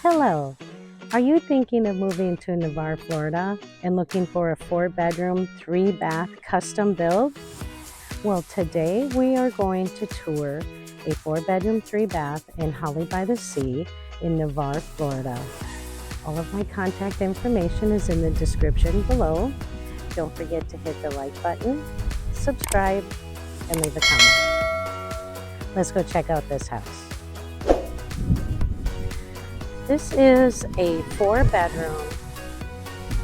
Hello. Are you thinking of moving to Navarre, Florida and looking for a 4-bedroom, 3-bath custom build? Well, today we are going to tour a 4-bedroom, 3-bath in Holley by the Sea in Navarre, Florida. All of my contact information is in the description below. Don't forget to hit the like button, subscribe, and leave a comment. Let's go check out this house. This is a 4-bedroom,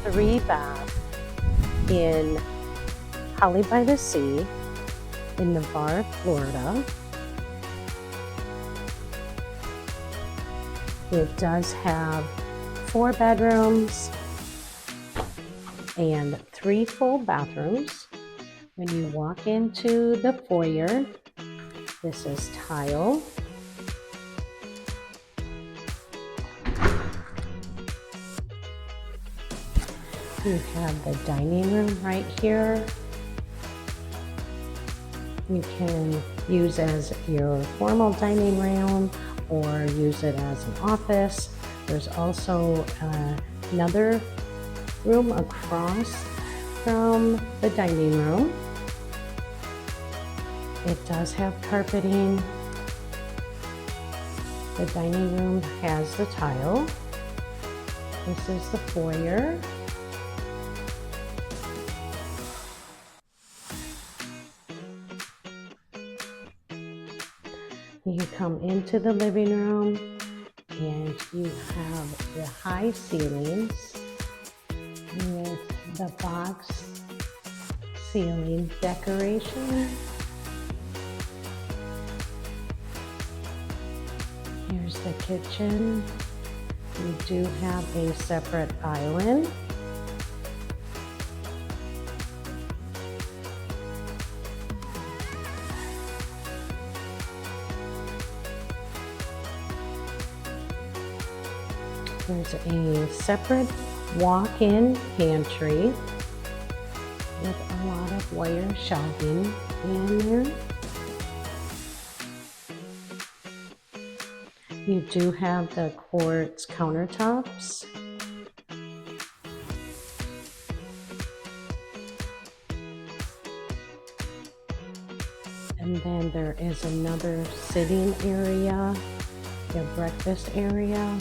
3-bath in Holley by the Sea in Navarre, Florida. It does have 4 bedrooms and 3 full bathrooms. When you walk into the foyer, this is tile. You have the dining room right here. You can use as your formal dining room or use it as an office. There's also another room across from the dining room. It does have carpeting. The dining room has the tile. This is the foyer. You come into the living room and you have the high ceilings with the box ceiling decoration. Here's the kitchen. You do have a separate island. There's a separate walk-in pantry with a lot of wire shelving in there. You do have the quartz countertops. And then there is another sitting area, the breakfast area.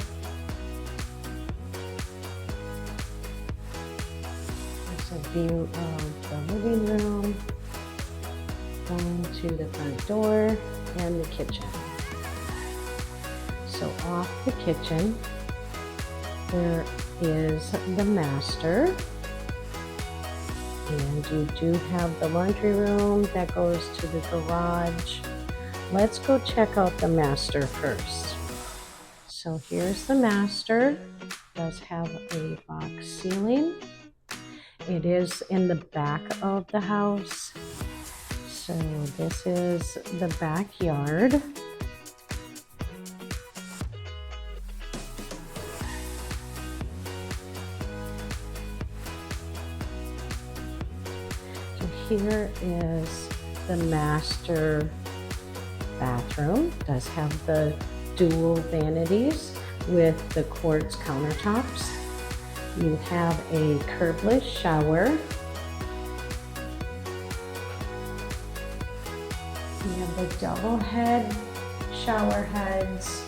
A view of the living room, going to the front door and the kitchen. So off the kitchen, there is the master, and you do have the laundry room that goes to the garage. Let's go check out the master first. So here's the master. It does have a box ceiling. It is in the back of the house. So this is the backyard. So here is the master bathroom. It does have the dual vanities with the quartz countertops. You have a curbless shower. You have the double head shower heads.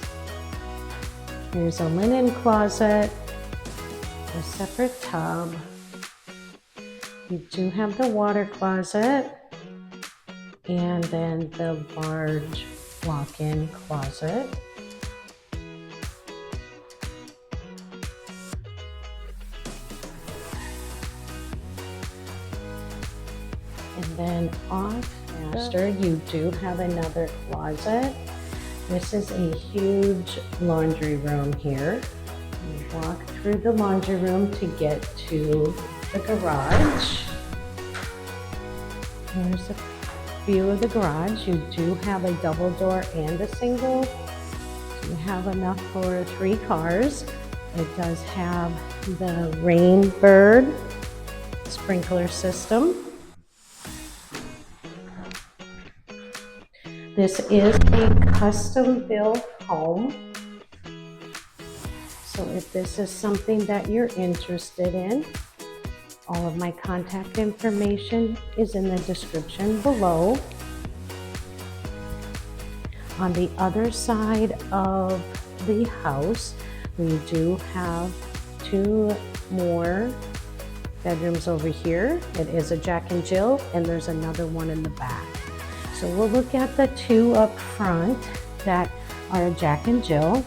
Here's a linen closet, a separate tub. You do have the water closet, and then the large walk-in closet. And then off master, you do have another closet. This is a huge laundry room here. You walk through the laundry room to get to the garage. Here's a view of the garage. You do have a double door and a single. You have enough for 3 cars. It does have the rain bird sprinkler system. This is a custom built home. So if this is something that you're interested in, all of my contact information is in the description below. On the other side of the house, we do have 2 more bedrooms over here. It is a Jack and Jill, and there's another one in the back. So we'll look at the 2 up front that are a Jack and Jill.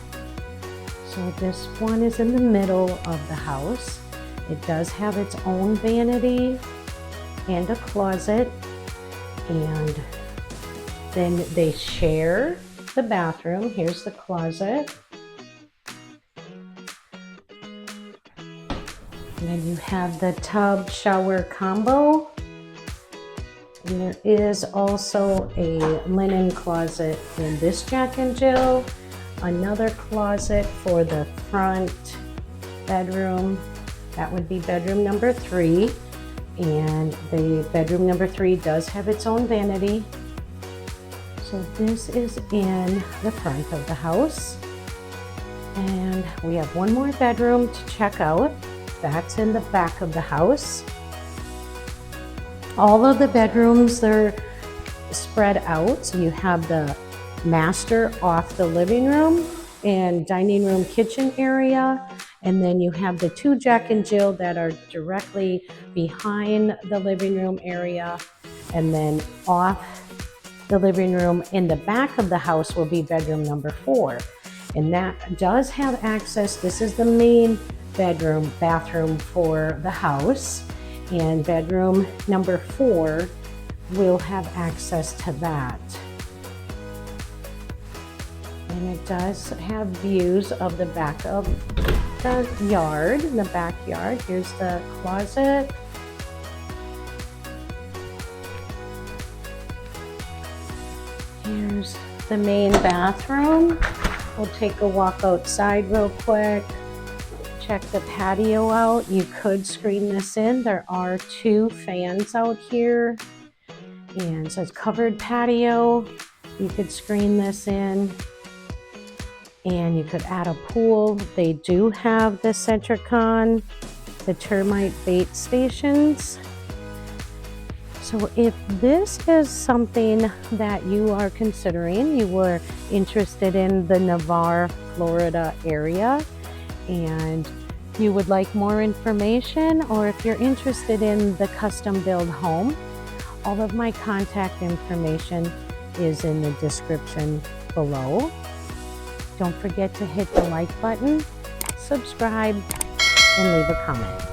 So this one is in the middle of the house. It does have its own vanity and a closet, and then they share the bathroom. Here's the closet. And then you have the tub shower combo. And there is also a linen closet in this Jack and Jill. Another closet for the front bedroom. That would be bedroom number 3. And the bedroom number 3 does have its own vanity. So this is in the front of the house. And we have one more bedroom to check out. That's in the back of the house. All of the bedrooms, they're spread out. So you have the master off the living room and dining room kitchen area. And then you have the 2 Jack and Jill that are directly behind the living room area. And then off the living room in the back of the house will be bedroom number 4. And that does have access. This is the main bathroom for the house. And bedroom number 4 will have access to that. And it does have views of the back of the yard, the backyard. Here's the closet. Here's the main bathroom. We'll take a walk outside real quick. Check the patio out. You could screen this in. There are 2 fans out here. And so it's covered patio. You could screen this in. And you could add a pool. They do have the Sentricon, the termite bait stations. So if this is something that you are considering, you were interested in the Navarre, Florida area, and you would like more information, or if you're interested in the custom build home, all of my contact information is in the description below. Don't forget to hit the like button, subscribe, and leave a comment.